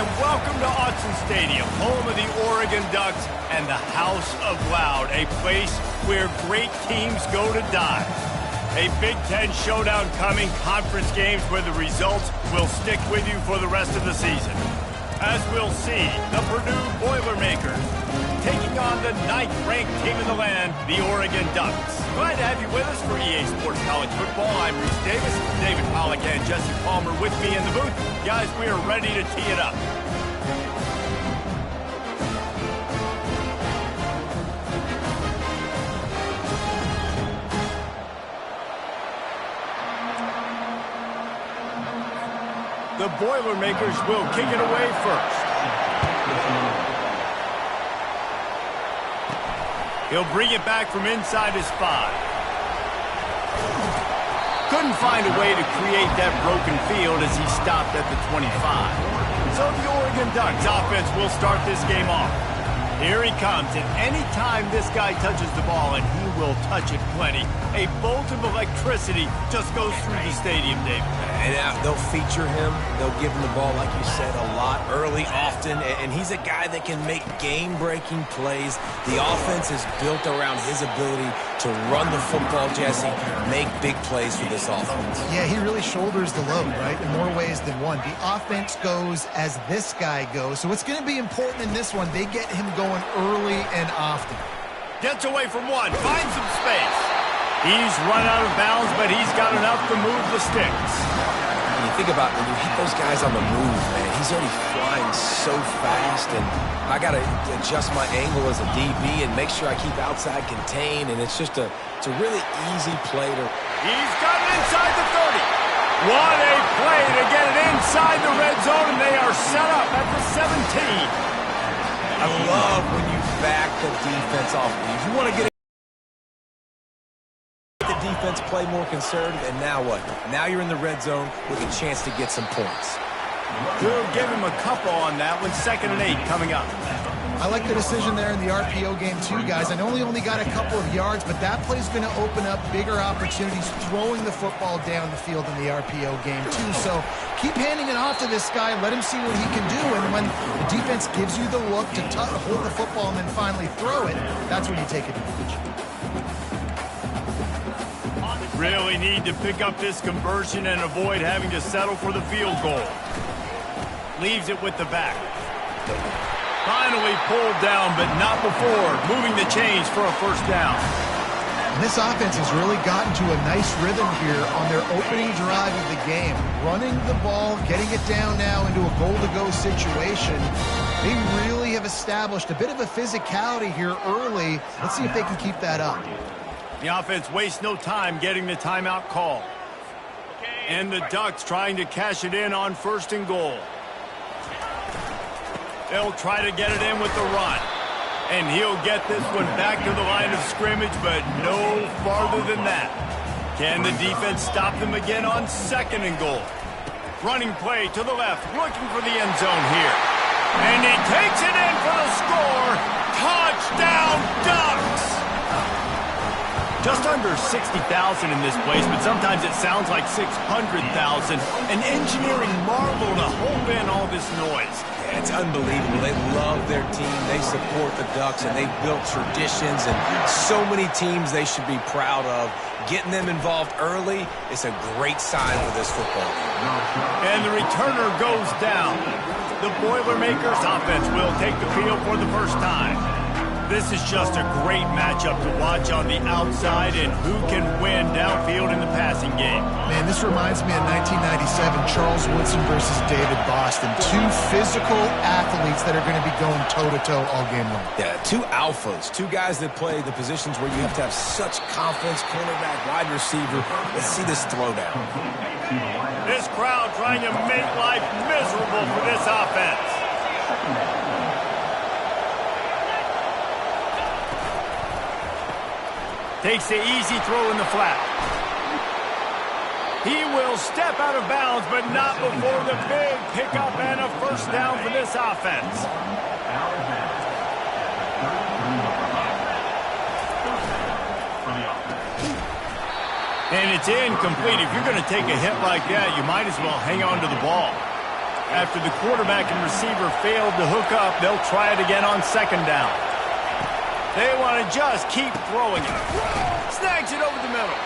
and welcome to Autzen Stadium, home of the Oregon Ducks and the House of Loud, a place where great teams go to die. A Big Ten showdown coming, conference games where the results will stick with you for the rest of the season. As we'll see, the Purdue Boilermakers taking on the 9th-ranked team in the land, the Oregon Ducks. Glad to have you with us for EA Sports College Football. I'm Reese Davis, David Pollack and Jesse Palmer with me in the booth. Guys, we are ready to tee it up. The Boilermakers will kick it away first. He'll bring it back from inside his 5. Couldn't find a way to create that broken field as he stopped at the 25. So the Oregon Ducks offense will start this game off. Here he comes, and anytime this guy touches the ball, and he will touch it plenty, a bolt of electricity just goes through the stadium, David. And they'll feature him. They'll give him the ball, like you said, a lot, early, often. And he's a guy that can make game-breaking plays. The offense is built around his ability to run the football, Jesse, make big plays for this offense. Yeah, he really shoulders the load, right, in more ways than one. The offense goes as this guy goes. So it's going to be important in this one. They get him going early and often. Gets away from one, finds some space. He's run out of bounds, but he's got enough to move the sticks. When you think about when you hit those guys on the move, man, he's already flying so fast, and I got to adjust my angle as a DB and make sure I keep outside contained, and it's just it's a really easy play to... He's got it inside the 30. What a play to get it inside the red zone, and they are set up at the 17. I love when you back the defense off. If you want to get the defense play more conservative, and now what? Now you're in the red zone with a chance to get some points. We'll give him a couple on that one. 2nd and 8 coming up. I like the decision there in the RPO game too, guys. I know he only got a couple of yards, but that play's going to open up bigger opportunities throwing the football down the field in the RPO game too. So keep handing it off to this guy. Let him see what he can do. And when the defense gives you the look to hold the football and then finally throw it, that's when you take advantage. Really need to pick up this conversion and avoid having to settle for the field goal. Leaves it with the back. Finally pulled down, but not before moving the chains for a first down. And this offense has really gotten to a nice rhythm here on their opening drive of the game. Running the ball, getting it down now into a goal-to-go situation. They really have established a bit of a physicality here early. Let's see if they can keep that up. The offense wastes no time getting the timeout call. And the Ducks trying to cash it in on 1st and goal. They'll try to get it in with the run. And he'll get this one back to the line of scrimmage, but no farther than that. Can the defense stop them again on 2nd and goal? Running play to the left, looking for the end zone here. And he takes it in for the score. Touchdown, Ducks! Just under 60,000 in this place, but sometimes it sounds like 600,000. An engineering marvel to hold in all this noise. Yeah, it's unbelievable. They love their team. They support the Ducks, and they've built traditions and so many teams they should be proud of. Getting them involved early is a great sign for this football team. And the returner goes down. The Boilermakers offense will take the field for the first time. This is just a great matchup to watch on the outside, and who can win downfield in the passing game. Man, this reminds me of 1997, Charles Woodson versus David Boston. Two physical athletes that are going to be going toe-to-toe all game long. Yeah, two alphas, two guys that play the positions where you have to have such confidence, cornerback, wide receiver. Let's see this throwdown. This crowd trying to make life miserable for this offense. Takes the easy throw in the flat. He will step out of bounds, but not before the big pickup and a first down for this offense. And it's incomplete. If you're going to take a hit like that, you might as well hang on to the ball. After the quarterback and receiver failed to hook up, they'll try it again on second down. They want to just keep throwing it. Snags it over the middle.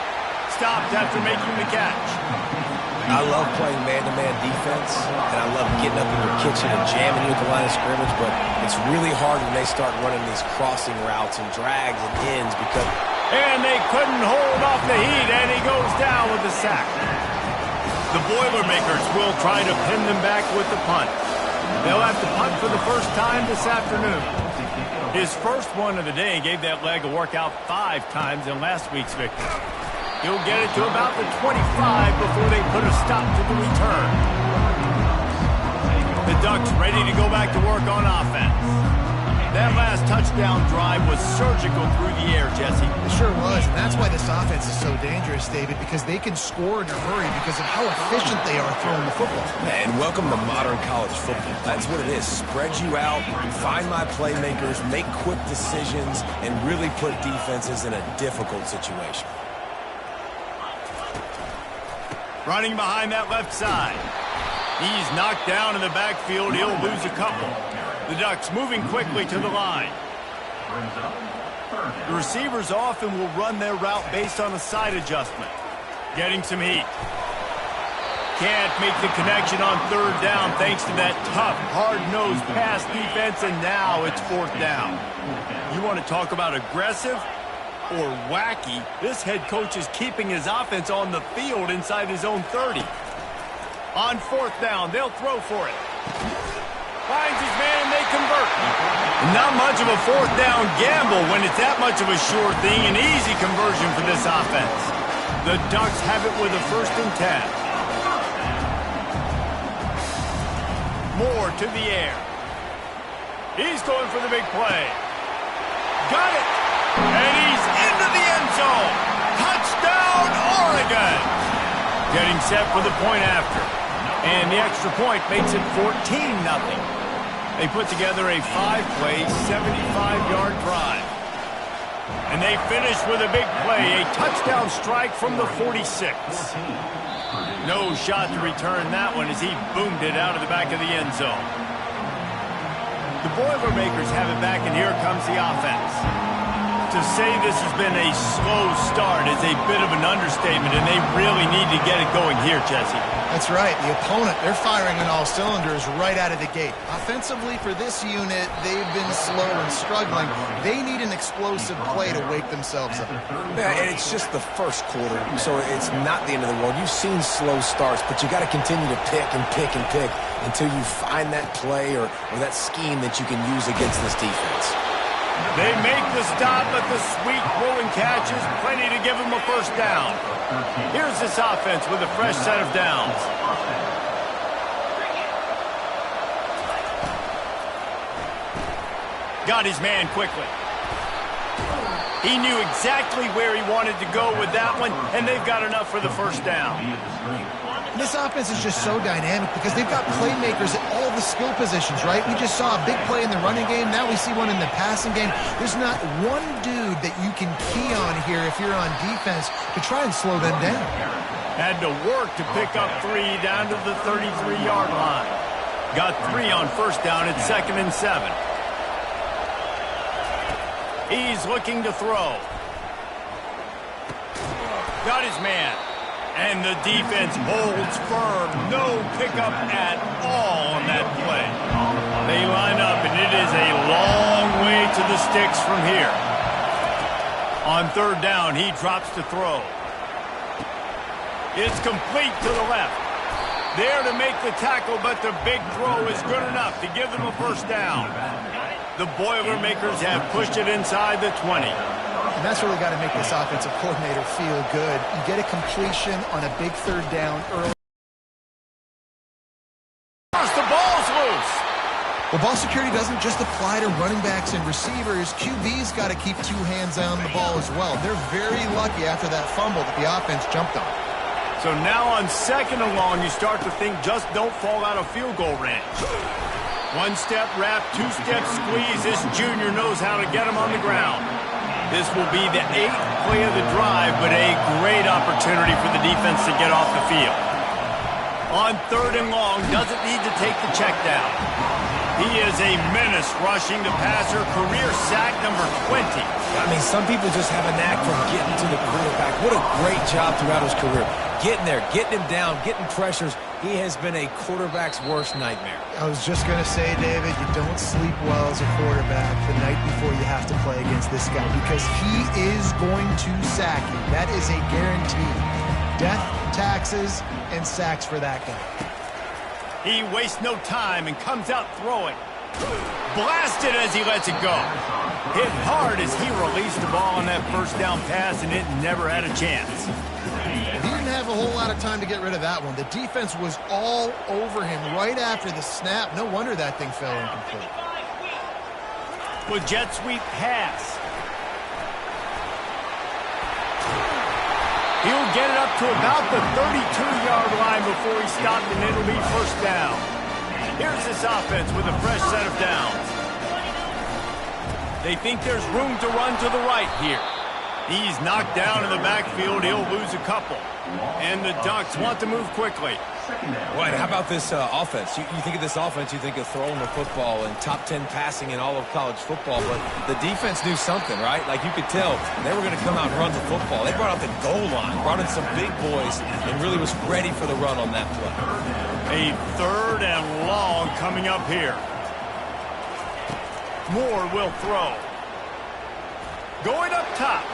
Stopped after making the catch. I love playing man-to-man defense, and I love getting up in your kitchen and jamming you at the line of scrimmage, but it's really hard when they start running these crossing routes and drags and ends because... And they couldn't hold off the heat, and he goes down with the sack. The Boilermakers will try to pin them back with the punt. They'll have to punt for the first time this afternoon. His first one of the day gave that leg a workout 5 times in last week's victory. He'll get it to about the 25 before they put a stop to the return. The Ducks ready to go back to work on offense. That last touchdown drive was surgical through the air, Jesse. It sure was, and that's why this offense is so dangerous, David, because they can score in a hurry because of how efficient they are throwing the football. And welcome to modern college football. That's what it is. Spread you out, find my playmakers, make quick decisions, and really put defenses in a difficult situation. Running behind that left side. He's knocked down in the backfield. He'll lose a couple. The Ducks moving quickly to the line. The receivers often will run their route based on a side adjustment. Getting some heat. Can't make the connection on third down thanks to that tough, hard-nosed pass defense, and now it's fourth down. You want to talk about aggressive or wacky? This head coach is keeping his offense on the field inside his own 30. On fourth down, they'll throw for it. Finds his man and they convert. Not much of a fourth down gamble when it's that much of a sure thing. An easy conversion for this offense. The Ducks have it with a 1st and 10. Moore to the air. He's going for the big play. Got it. And he's into the end zone. Touchdown, Oregon. Getting set for the point after. And the extra point makes it 14-0. They put together a 5-play, 75-yard drive. And they finish with a big play, a touchdown strike from the 46. No shot to return that one as he boomed it out of the back of the end zone. The Boilermakers have it back, and here comes the offense. To say this has been a slow start is a bit of an understatement, and they really need to get it going here, Jesse. That's right. The opponent, they're firing on all cylinders right out of the gate. Offensively, for this unit, they've been slow and struggling. They need an explosive play to wake themselves up. Yeah, and it's just the first quarter, so it's not the end of the world. You've seen slow starts, but you got to continue to pick and pick and pick until you find that play or that scheme that you can use against this defense. They make the stop, but the sweet throwing catch is plenty to give them a first down. Here's this offense with a fresh set of downs. Got his man quickly. He knew exactly where he wanted to go with that one, and they've got enough for the first down. This offense is just so dynamic because they've got playmakers at all the skill positions, right? We just saw a big play in the running game. Now we see one in the passing game. There's not one dude that you can key on here if you're on defense to try and slow them down. Had to work to pick up 3 down to the 33-yard line. Got 3 on first down at 2nd and 7. He's looking to throw. Got his man. And the defense holds firm. No pickup at all on that play. They line up, and it is a long way to the sticks from here. On third down, he drops to throw. It's complete to the left. There to make the tackle, but the big throw is good enough to give them a first down. The Boilermakers have pushed it inside the 20. And that's really got to make this offensive coordinator feel good. You get a completion on a big third down early. The ball's loose. Well, ball security doesn't just apply to running backs and receivers. QB's got to keep 2 hands on the ball as well. They're very lucky after that fumble that the offense jumped on. So now on 2nd and long, you start to think just don't fall out of field goal range. 1-step wrap, 2-step squeeze. This junior knows how to get him on the ground. This will be the 8th play of the drive, but a great opportunity for the defense to get off the field. On 3rd and long, doesn't need to take the check down. He is a menace rushing the passer, career sack number 20. I mean, some people just have a knack for getting to the quarterback. What a great job throughout his career. Getting there, getting him down, getting pressures. He has been a quarterback's worst nightmare. I was just going to say, David, you don't sleep well as a quarterback the night before you have to play against this guy because he is going to sack you. That is a guarantee. Death, taxes, and sacks for that guy. He wastes no time and comes out throwing. Blasted as he lets it go. Hit hard as he released the ball on that first down pass, and it never had a chance. He didn't have a whole lot of time to get rid of that one. The defense was all over him right after the snap. No wonder that thing fell incomplete. With jet sweep pass. He'll get it up to about the 32-yard line before he stopped, and it'll be first down. Here's this offense with a fresh set of downs. They think there's room to run to the right here. He's knocked down in the backfield. He'll lose a couple. And the Ducks want to move quickly. Right, how about this offense? You think of this offense, you think of throwing the football and top 10 passing in all of college football, but the defense knew something, right? Like you could tell they were going to come out and run the football. They brought out the goal line, brought in some big boys, and really was ready for the run on that play. A 3rd and long coming up here. Moore will throw. Going up top.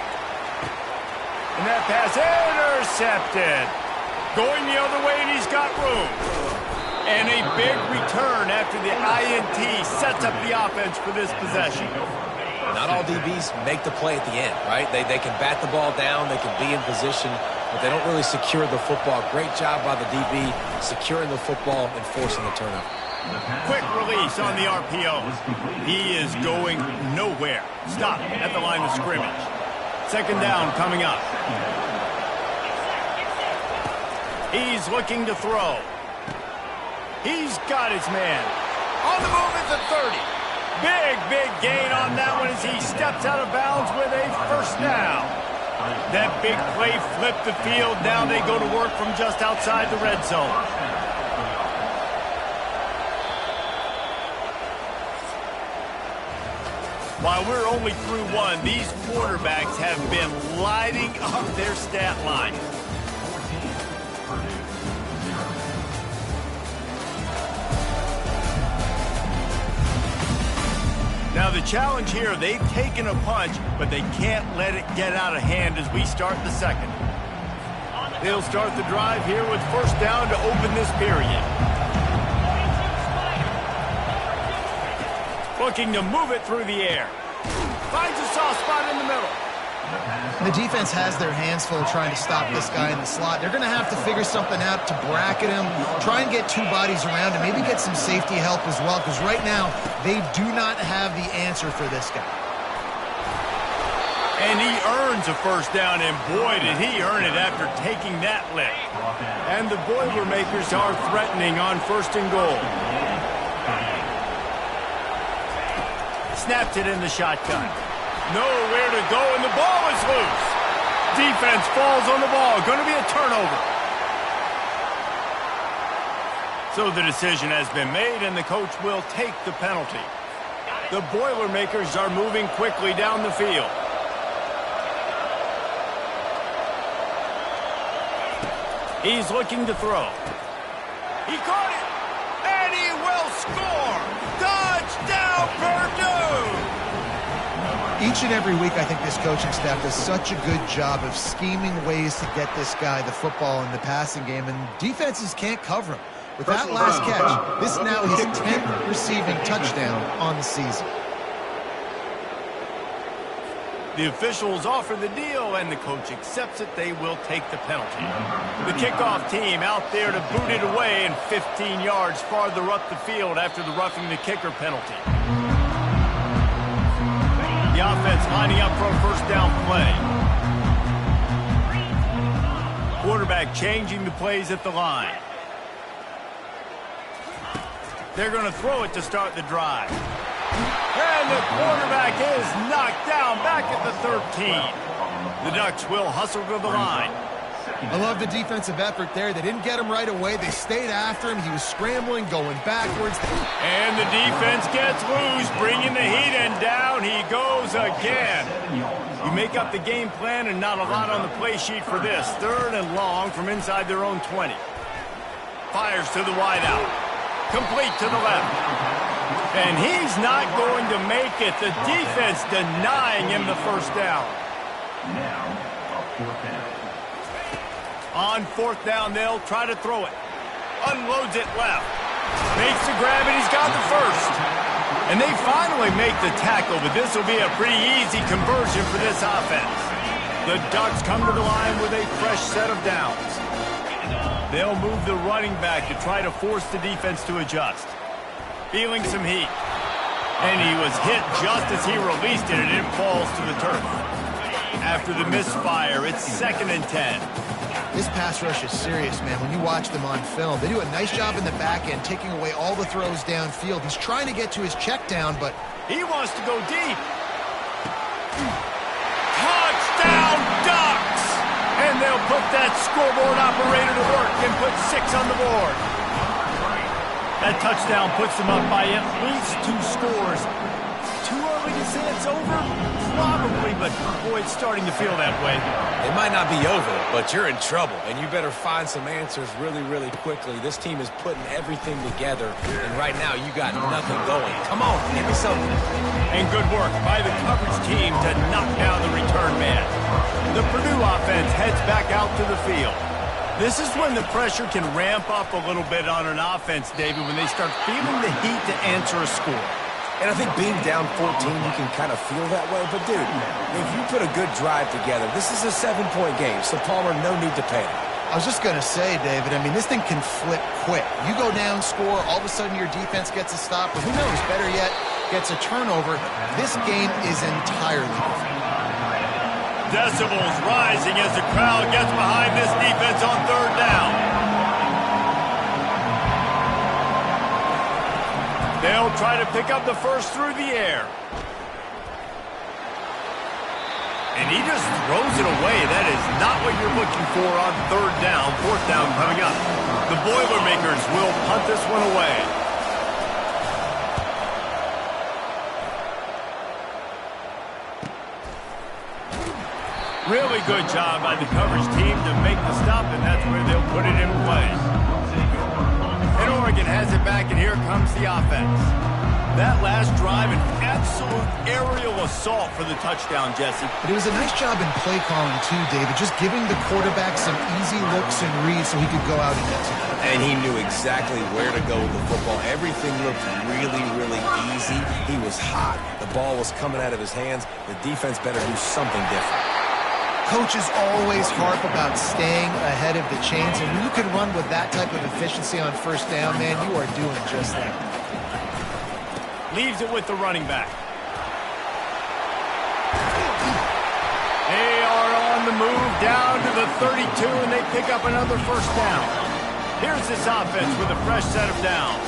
And that pass intercepted. Going the other way, and he's got room. And a big return after the INT sets up the offense for this possession. Not all DBs make the play at the end, right? They can bat the ball down, they can be in position, but they don't really secure the football. Great job by the DB securing the football and forcing the turnover. Quick release on the RPO. He is going nowhere. Stop at the line of scrimmage. 2nd down coming up. He's looking to throw. He's got his man. On the move at the 30. Big gain on that one as he steps out of bounds with a first down. That big play flipped the field. Now they go to work from just outside the red zone. While we're only through one, these quarterbacks have been lighting up their stat line. Now the challenge here, they've taken a punch, but they can't let it get out of hand as we start the second. They'll start the drive here with first down to open this period. Looking to move it through the air. Finds a soft spot in the middle. The defense has their hands full trying to stop this guy in the slot. They're going to have to figure something out to bracket him, try and get 2 bodies around him, maybe get some safety help as well, because right now they do not have the answer for this guy. And he earns a first down, and boy, did he earn it after taking that lick. And the Boilermakers are threatening on 1st and goal. Snapped it in the shotgun. Nowhere to go, and the ball is loose. Defense falls on the ball. Going to be a turnover. So the decision has been made, and the coach will take the penalty. The Boilermakers are moving quickly down the field. He's looking to throw. He caught it, and he will score. Touchdown, Purdue! Each and every week, I think this coaching staff does such a good job of scheming ways to get this guy the football in the passing game, and defenses can't cover him. With that last catch, this is now his 10th receiving touchdown on the season. The officials offer the deal, and the coach accepts it. They will take the penalty. The kickoff team out there to boot it away, and 15 yards farther up the field after the roughing the kicker penalty. The offense lining up for a first down play. Quarterback changing the plays at the line. They're going to throw it to start the drive. And the quarterback is knocked down back at the 13. The Ducks will hustle to the line. I love the defensive effort there. They didn't get him right away. They stayed after him. He was scrambling, going backwards. And the defense gets loose, bringing the heat, and down he goes again. You make up the game plan and not a lot on the play sheet for this. 3rd and long from inside their own 20. Fires to the wide out. Complete to the left. And he's not going to make it. The defense denying him the first down. On 4th down, they'll try to throw it. Unloads it left. Makes the grab, and he's got the first. And they finally make the tackle, but this will be a pretty easy conversion for this offense. The Ducks come to the line with a fresh set of downs. They'll move the running back to try to force the defense to adjust. Feeling some heat. And he was hit just as he released it, and it falls to the turf. After the misfire, it's 2nd and 10. This pass rush is serious, man. When you watch them on film, they do a nice job in the back end, taking away all the throws downfield. He's trying to get to his check down, but he wants to go deep. Touchdown, Ducks! And they'll put that scoreboard operator to work and put 6 on the board. That touchdown puts them up by at least 2 scores. Too early to say it's over? Probably, but boy, it's starting to feel that way. It might not be over, but you're in trouble, and you better find some answers really, really quickly. This team is putting everything together, and right now you got nothing going. Come on, give me something. And good work by the coverage team to knock down the return man. The Purdue offense heads back out to the field. This is when the pressure can ramp up a little bit on an offense, David, when they start feeling the heat to answer a score. And I think being down 14, you can kind of feel that way. But, dude, if you put a good drive together, this is a 7-point game, so Palmer, no need to panic. I was just going to say, David, I mean, this thing can flip quick. You go down, score, all of a sudden your defense gets a stop, or who knows, better yet, gets a turnover. This game is entirely different. Decibels rising as the crowd gets behind this defense on 3rd down. They'll try to pick up the first through the air. And he just throws it away. That is not what you're looking for on 3rd down. 4th down coming up. The Boilermakers will punt this one away. Really good job by the coverage team to make the stop, and that's where they'll put it in play. And Oregon has it back, and here comes the offense. That last drive, an absolute aerial assault for the touchdown, Jesse. But it was a nice job in play calling, too, David, just giving the quarterback some easy looks and reads so he could go out and execute. And he knew exactly where to go with the football. Everything looked really, really easy. He was hot. The ball was coming out of his hands. The defense better do something different. Coaches always harp about staying ahead of the chains, and when you can run with that type of efficiency on 1st down, man, you are doing just that. Leaves it with the running back. They are on the move down to the 32, and they pick up another 1st down. Here's this offense with a fresh set of downs.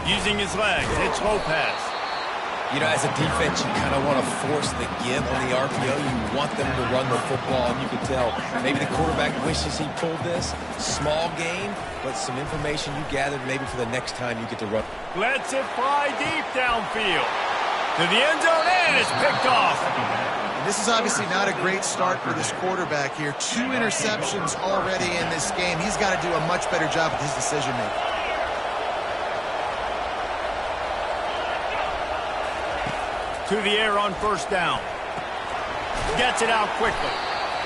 Using his legs, it's Lopez. You know, as a defense, you kind of want to force the give on the RPO. You want them to run the football, and you can tell maybe the quarterback wishes he pulled this. Small game, but some information you gathered maybe for the next time you get to run. Lets it fly deep downfield. To the end zone, and it's picked off. And this is obviously not a great start for this quarterback here. 2 interceptions already in this game. He's got to do a much better job with his decision-making. To the air on 1st down. Gets it out quickly.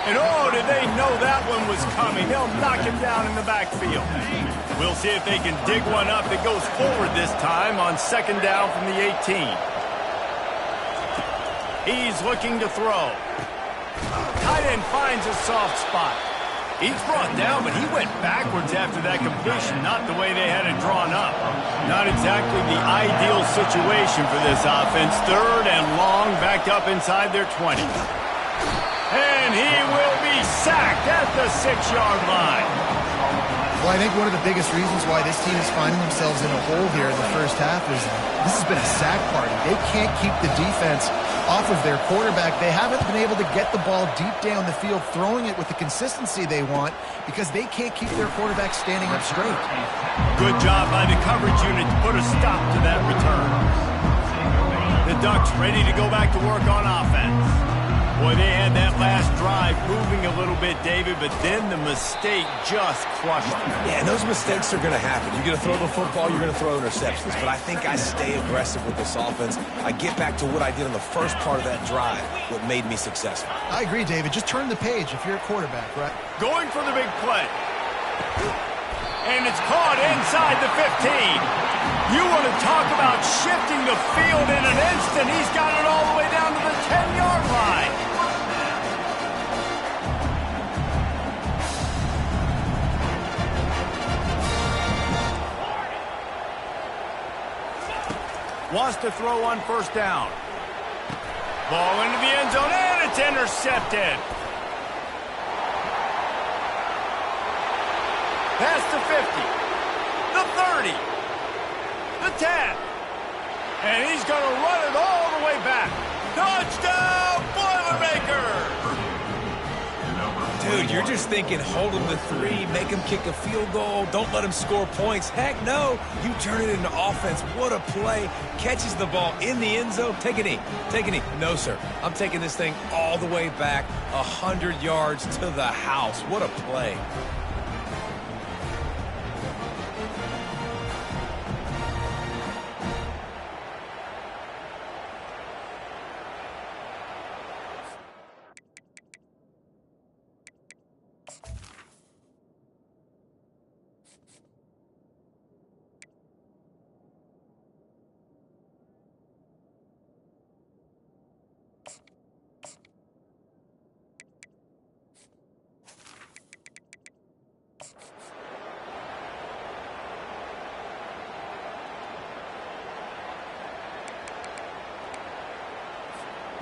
And oh, did they know that one was coming. They'll knock him down in the backfield. We'll see if they can dig one up that goes forward this time on 2nd down from the 18. He's looking to throw. Tight end finds a soft spot. He's brought down, but he went backwards after that completion, not the way they had it drawn up. Not exactly the ideal situation for this offense. 3rd and long, backed up inside their 20. And he will be sacked at the 6-yard line. Well, I think one of the biggest reasons why this team is finding themselves in a hole here in the 1st half is this has been a sack party. They can't keep the defense off of their quarterback. They haven't been able to get the ball deep down the field, throwing it with the consistency they want because they can't keep their quarterback standing up straight. Good job by the coverage unit to put a stop to that return. The Ducks ready to go back to work on offense. Boy, they had that last drive moving a little bit, David, but then the mistake just crushed them. Yeah, and those mistakes are going to happen. You're going to throw the football, you're going to throw interceptions. But I think I stay aggressive with this offense. I get back to what I did in the first part of that drive, what made me successful. I agree, David. Just turn the page if you're a quarterback, right? Going for the big play. And it's caught inside the 15. You want to talk about shifting the field in an instant. He's got it all the way down to the 10-yard line. Wants to throw on first down. Ball into the end zone, and it's intercepted. Past the 50, the 30, the 10. And he's going to run it all the way back. Touchdown, Boilermakers! Dude, you're just thinking, hold him to 3, make him kick a field goal, don't let him score points. Heck no, you turn it into offense. What a play. Catches the ball in the end zone. Take a knee. Take a knee. No, sir. I'm taking this thing all the way back 100 yards to the house. What a play.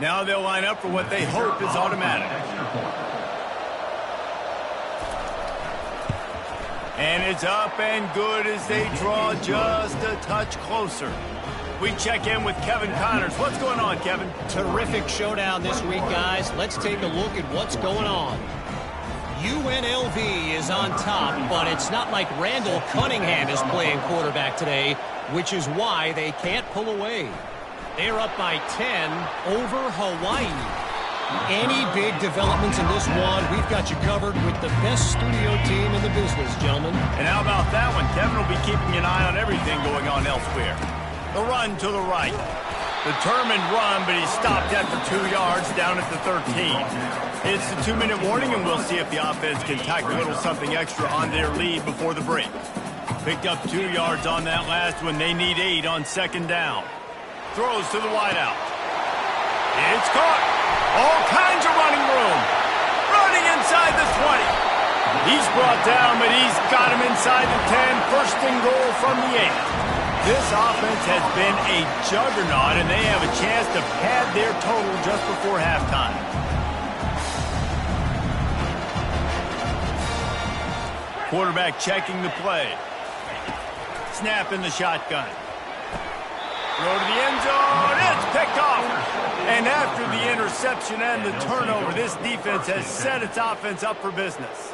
Now they'll line up for what they hope is automatic. And it's up and good as they draw just a touch closer. We check in with Kevin Connors. What's going on, Kevin? Terrific showdown this week, guys. Let's take a look at what's going on. UNLV is on top, but it's not like Randall Cunningham is playing quarterback today, which is why they can't pull away. They're up by 10 over Hawaii. Any big developments in this one, we've got you covered with the best studio team in the business, gentlemen. And how about that one? Kevin will be keeping an eye on everything going on elsewhere. The run to the right. Determined run, but he stopped after 2 yards down at the 13. It's the 2-minute warning, and we'll see if the offense can tack a little something extra on their lead before the break. Picked up 2 yards on that last one. They need 8 on second down. Throws to the wideout. It's caught. All kinds of running room. Running inside the 20. He's brought down, but he's got him inside the 10. First and goal from the 8. This offense has been a juggernaut, and they have a chance to pad their total just before halftime. Quarterback checking the play. Snap in the shotgun. Throw to the end zone. It's picked off. And after the interception and the turnover, this defense has set its offense up for business.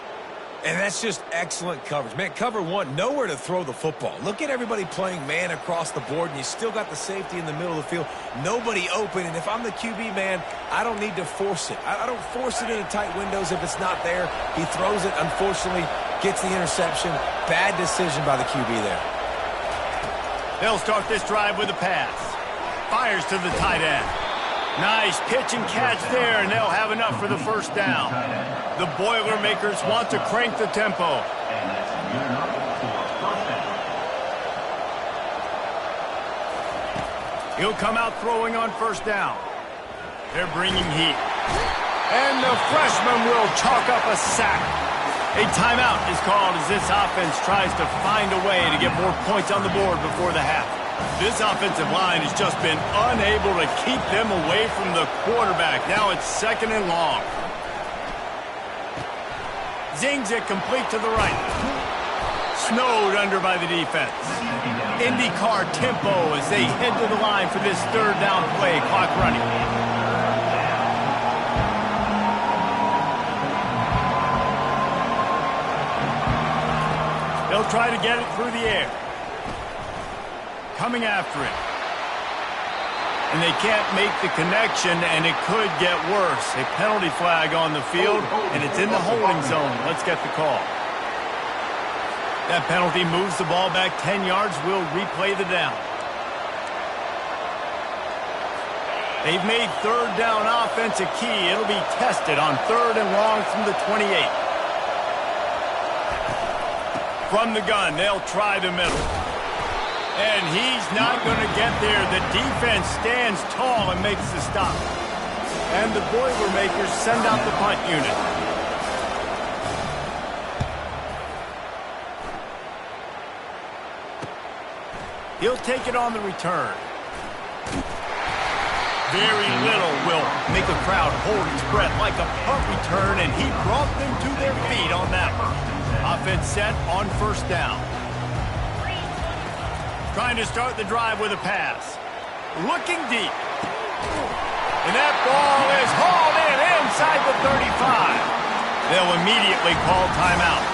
And that's just excellent coverage. Man, cover one, nowhere to throw the football. Look at everybody playing man across the board, and you still got the safety in the middle of the field. Nobody open, and if I'm the QB, man, I don't need to force it. I don't force it into tight windows if it's not there. He throws it, unfortunately, gets the interception. Bad decision by the QB there. They'll start this drive with a pass. Fires to the tight end. Nice pitch and catch there, and they'll have enough for the first down. The Boilermakers want to crank the tempo. He'll come out throwing on first down. They're bringing heat. And the freshman will chalk up a sack. A timeout is called as this offense tries to find a way to get more points on the board before the half. This offensive line has just been unable to keep them away from the quarterback. Now it's second and long. Zings it complete to the right. Snowed under by the defense. IndyCar tempo as they head to the line for this third down play. Clock running. They'll try to get it through the air. Coming after it. And they can't make the connection, and it could get worse. A penalty flag on the field, and it's in the holding zone. Let's get the call. That penalty moves the ball back 10 yards. We'll replay the down. They've made third down offense a key. It'll be tested on 3rd and long from the 28. From the gun, they'll try the middle. And he's not going to get there. The defense stands tall and makes the stop. And the Boilermakers send out the punt unit. He'll take it on the return. Very little will make a crowd hold its breath like a punt return, and he brought them to their feet on that one. Offense set on 1st down. Trying to start the drive with a pass. Looking deep. And that ball is hauled in inside the 35. They'll immediately call timeout.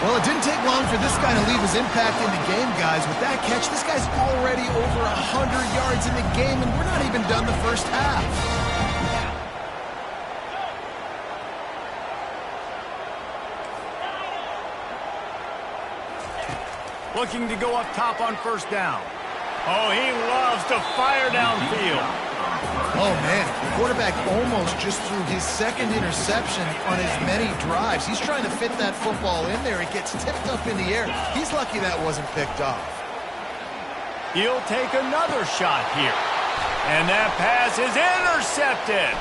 Well, it didn't take long for this guy to leave his impact in the game, guys. With that catch, this guy's already over 100 yards in the game, and we're not even done the first half. Looking to go up top on 1st down. Oh, he loves to fire downfield. Oh, man, the quarterback almost just threw his 2nd interception on as many drives. He's trying to fit that football in there. It gets tipped up in the air. He's lucky that wasn't picked off. He'll take another shot here. And that pass is intercepted.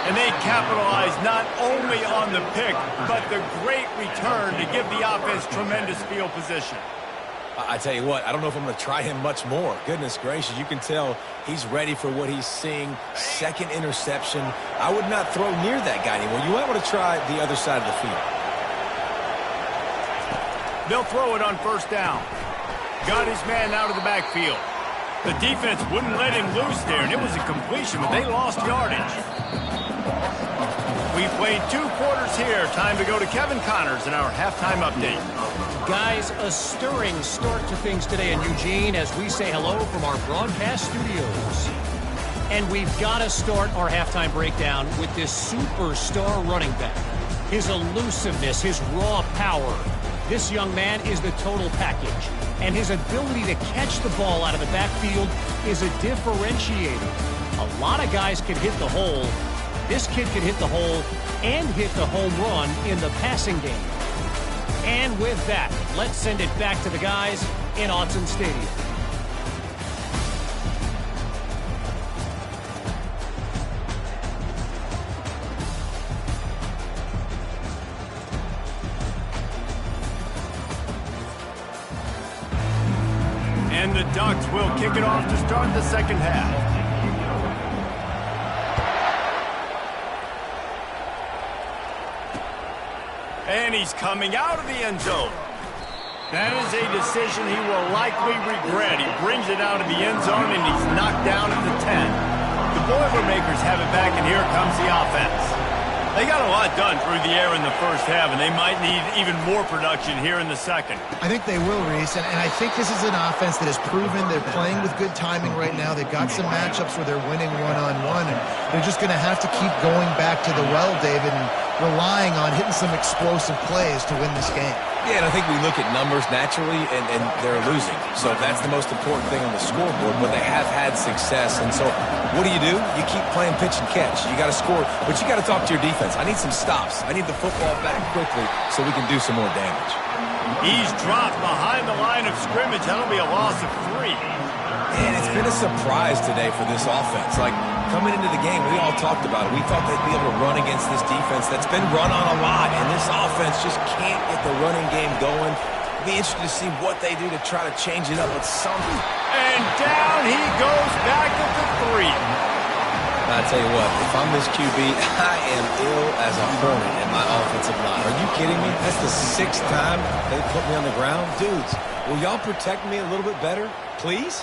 And they capitalize not only on the pick, but the great return to give the offense tremendous field position. I tell you what, I don't know if I'm going to try him much more. Goodness gracious, you can tell he's ready for what he's seeing. 2nd interception. I would not throw near that guy anymore. You might want to try the other side of the field. They'll throw it on 1st down. Got his man out of the backfield. The defense wouldn't let him loose there, and it was a completion, but they lost yardage. We played 2 quarters here. Time to go to Kevin Connors in our halftime update. Guys, a stirring start to things today in Eugene as we say hello from our broadcast studios. And we've got to start our halftime breakdown with this superstar running back. His elusiveness, his raw power. This young man is the total package. And his ability to catch the ball out of the backfield is a differentiator. A lot of guys can hit the hole. This kid can hit the hole and hit the home run in the passing game. And with that, let's send it back to the guys in Autzen Stadium. And the Ducks will kick it off to start the 2nd half. And he's coming out of the end zone. That is a decision he will likely regret. He brings it out of the end zone, and he's knocked down at the 10. The Boilermakers have it back, and here comes the offense. They got a lot done through the air in the 1st half, and they might need even more production here in the 2nd. I think they will, Reese, and I think this is an offense that has proven they're playing with good timing right now. They've got some matchups where they're winning one-on-one, and they're just going to have to keep going back to the well, David, and relying on hitting some explosive plays to win this game. Yeah, and I think we look at numbers naturally, and they're losing. So that's the most important thing on the scoreboard, but they have had success. And so what do? You keep playing pitch and catch. You got to score, but you got to talk to your defense. I need some stops. I need the football back quickly so we can do some more damage. He's dropped behind the line of scrimmage. That'll be a loss of 3. And it's been a surprise today for this offense. Like, coming into the game, we all talked about it. We thought they'd be able to run against this defense that's been run on a lot, and this offense just can't get the running game going. It'll be interesting to see what they do to try to change it up with something. And down he goes back at the 3. I tell you what, if I'm this QB, I am ill as a hornet in my offensive line. Are you kidding me? That's the 6th time they put me on the ground. Dudes, will y'all protect me a little bit better, please?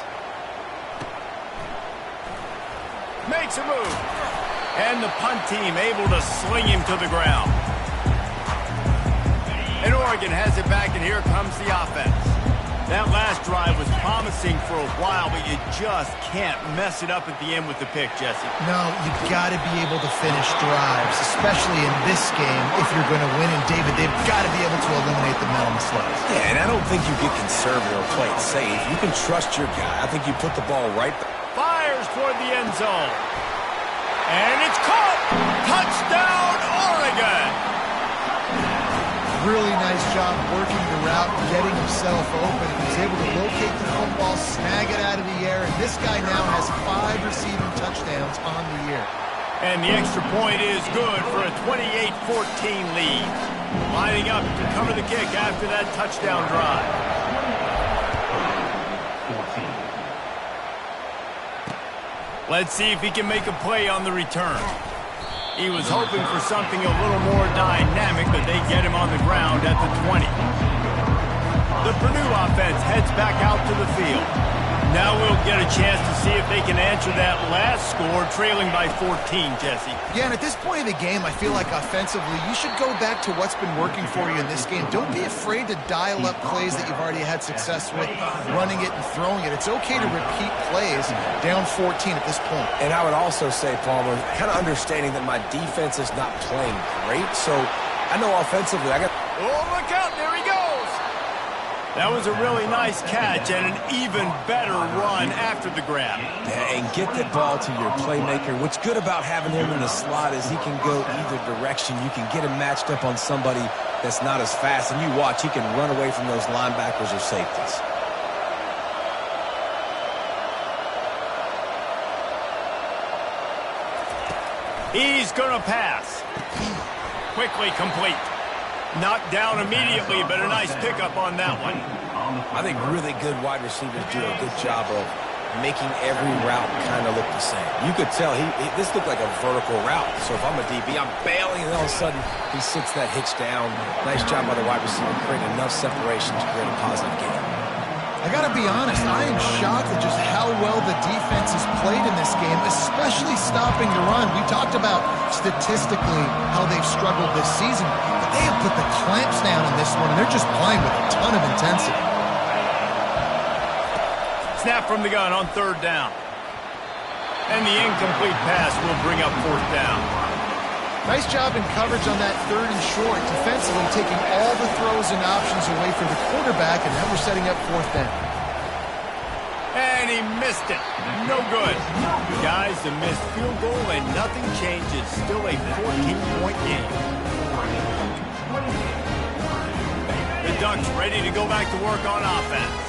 Makes a move. And the punt team able to sling him to the ground. And Oregon has it back, and here comes the offense. That last drive was promising for a while, but you just can't mess it up at the end with the pick, Jesse. No, you've got to be able to finish drives, especially in this game if you're going to win. And, David, they've got to be able to eliminate the mental mistakes. Yeah, and I don't think you get conservative or play it safe. You can trust your guy. I think you put the ball right there. Fires toward the end zone. And it's caught! Touchdown, Oregon! Really nice job working the route, getting himself open. He was able to locate the football, snag it out of the air, and this guy now has 5 receiving touchdowns on the year. And the extra point is good for a 28-14 lead. Lining up to cover the kick after that touchdown drive. Let's see if he can make a play on the return. He was hoping for something a little more dynamic, but they get him on the ground at the 20. The Purdue offense heads back out to the field. Now we'll get a chance to see if they can answer that last score, trailing by 14, Jesse. Yeah, and at this point of the game, I feel like offensively, you should go back to what's been working for you in this game. Don't be afraid to dial up plays that you've already had success with, running it and throwing it. It's okay to repeat plays down 14 at this point. And I would also say, Palmer, kind of understanding that my defense is not playing great, so I know offensively I got... Oh, look out, there he goes! That was a really nice catch and an even better run after the grab. Yeah, and get that ball to your playmaker. What's good about having him in the slot is he can go either direction. You can get him matched up on somebody that's not as fast, and you watch, he can run away from those linebackers or safeties. He's going to pass. Quickly complete. Knocked down immediately, but a nice pickup on that one. I think really good wide receivers do a good job of making every route kind of look the same. You could tell this looked like a vertical route. So if I'm a DB, I'm bailing, and all of a sudden he sits that hitch down. Nice job by the wide receiver, creating enough separation to create a positive game. I got to be honest, I am shocked at just how well the defense has played in this game, especially stopping the run. We talked about statistically how they've struggled this season, but they have put the clamps down in this one, and they're just playing with a ton of intensity. Snap from the gun on 3rd down. And the incomplete pass will bring up 4th down. Nice job in coverage on that 3rd and short, defensively taking all the throws and options away from the quarterback, and now we're setting up 4th down. And he missed it. No good. Guys, a missed field goal and nothing changes. Still a 14-point game. The Ducks ready to go back to work on offense.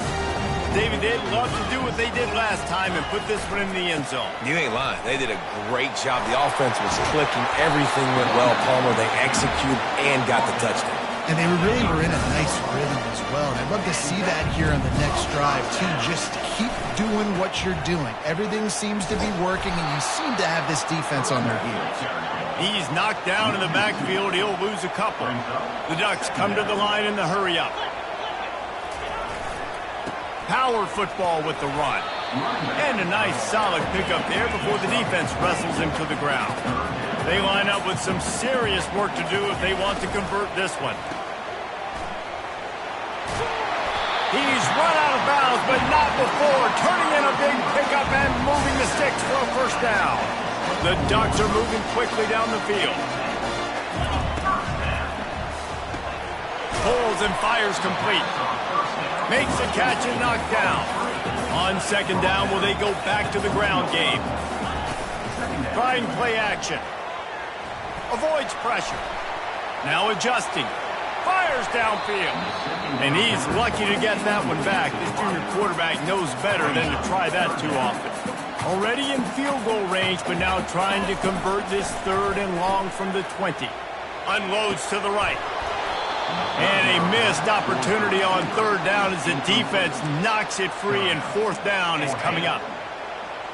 David, they'd love to do what they did last time and put this one in the end zone. You ain't lying. They did a great job. The offense was clicking. Everything went well, Palmer. They executed and got the touchdown. And they really were in a nice rhythm as well. And I'd love to see that here on the next drive, too. Just keep doing what you're doing. Everything seems to be working, and you seem to have this defense on their heels. He's knocked down in the backfield. He'll lose a couple. The Ducks come to the line in the hurry-up. Power football with the run. And a nice solid pickup there before the defense wrestles him to the ground. They line up with some serious work to do if they want to convert this one. He's run out of bounds, but not before turning in a big pickup and moving the sticks for a 1st down. The Ducks are moving quickly down the field. Pulls and fires complete. Makes the catch and knocked down. On 2nd down, will they go back to the ground game? Trying play action. Avoids pressure. Now adjusting. Fires downfield. And he's lucky to get that one back. This junior quarterback knows better than to try that too often. Already in field goal range, but now trying to convert this 3rd and long from the 20. Unloads to the right. And a missed opportunity on 3rd down as the defense knocks it free, and 4th down is coming up.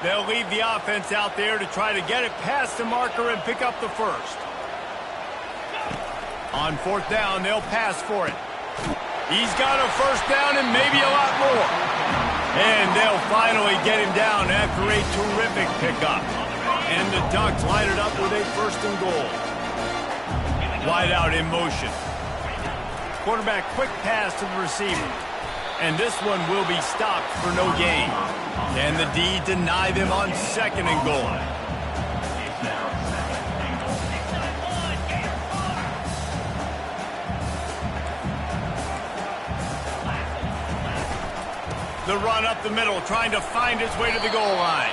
They'll leave the offense out there to try to get it past the marker and pick up the 1st. On 4th down, they'll pass for it. He's got a 1st down and maybe a lot more. And they'll finally get him down after a terrific pickup. And the Ducks line it up with a 1st and goal. Wide out in motion. Quarterback quick pass to the receiver. And this one will be stopped for no gain. And the D deny them on 2nd and goal. The run up the middle, trying to find his way to the goal line.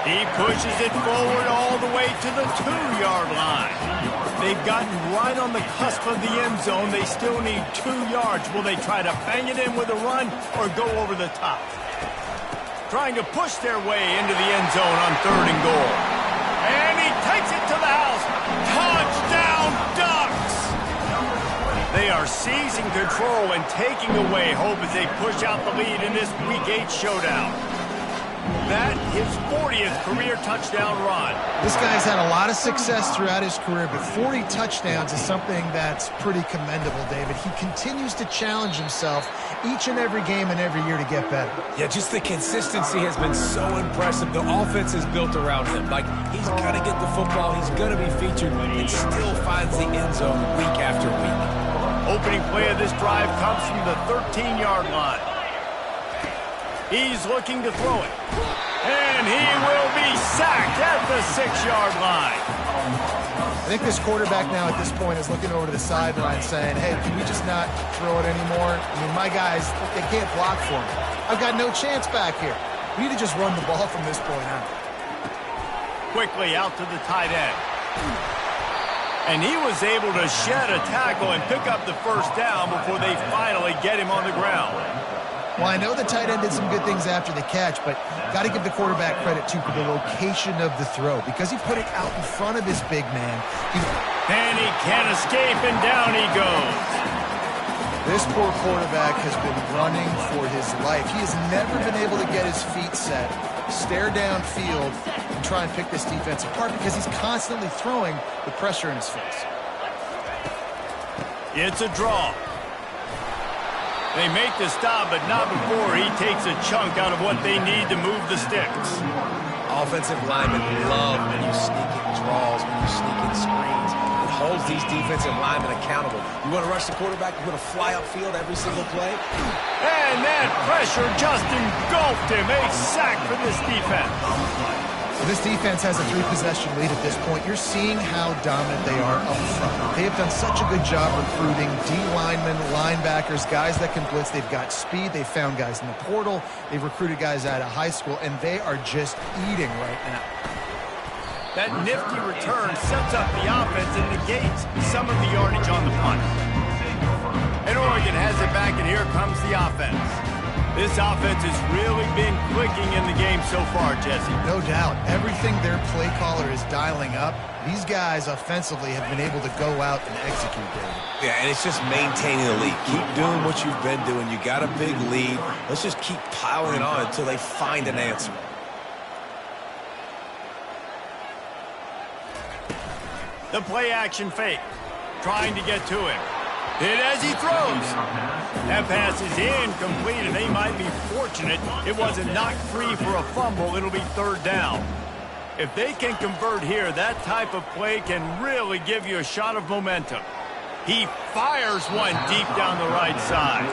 He pushes it forward all the way to the 2-yard line. They've gotten right on the cusp of the end zone. They still need 2 yards. Will they try to bang it in with a run or go over the top? Trying to push their way into the end zone on 3rd and goal. And he takes it to the house. Touchdown, Ducks! They are seizing control and taking away hope as they push out the lead in this Week 8 showdown. That his 40th career touchdown run. This guy's had a lot of success throughout his career, but 40 touchdowns is something that's pretty commendable, David. He continues to challenge himself each and every game and every year to get better. Yeah, just the consistency has been so impressive. The offense is built around him. Like, he's going to get the football, he's going to be featured, and still finds the end zone week after week. Opening play of this drive comes from the 13-yard line. He's looking to throw it. And he will be sacked at the 6-yard line. I think this quarterback now at this point is looking over to the sideline saying, hey, can we just not throw it anymore? I mean, my guys, they can't block for me. I've got no chance back here. We need to just run the ball from this point on. Quickly out to the tight end. And he was able to shed a tackle and pick up the first down before they finally get him on the ground. Well, I know the tight end did some good things after the catch, but got to give the quarterback credit, too, for the location of the throw. Because he put it out in front of his big man. And he can't escape, and down he goes. This poor quarterback has been running for his life. He has never been able to get his feet set, stare downfield, and try and pick this defense apart because he's constantly throwing with pressure in his face. It's a draw. They make the stop, but not before he takes a chunk out of what they need to move the sticks. Offensive linemen love when you sneak in draws, when you sneak in screens. It holds these defensive linemen accountable. You want to rush the quarterback, you want to fly upfield every single play. And that pressure just engulfed him. A sack for this defense. This defense has a 3-possession lead at this point. You're seeing how dominant they are up front. They have done such a good job recruiting D-linemen, linebackers, guys that can blitz. They've got speed. They've found guys in the portal. They've recruited guys out of high school, and they are just eating right now. That nifty return sets up the offense and negates some of the yardage on the punt. And Oregon has it back, and here comes the offense. This offense has really been clicking in the game so far, Jesse. No doubt. Everything their play caller is dialing up, these guys offensively have been able to go out and execute, David. Yeah, and it's just maintaining the lead. Keep doing what you've been doing. You got a big lead. Let's just keep piling it on until they find an answer. The play action fake. Trying to get to him. Hit as he throws. That pass is incomplete, and they might be fortunate it wasn't knocked free for a fumble. It'll be 3rd down. If they can convert here, that type of play can really give you a shot of momentum. He fires one deep down the right side.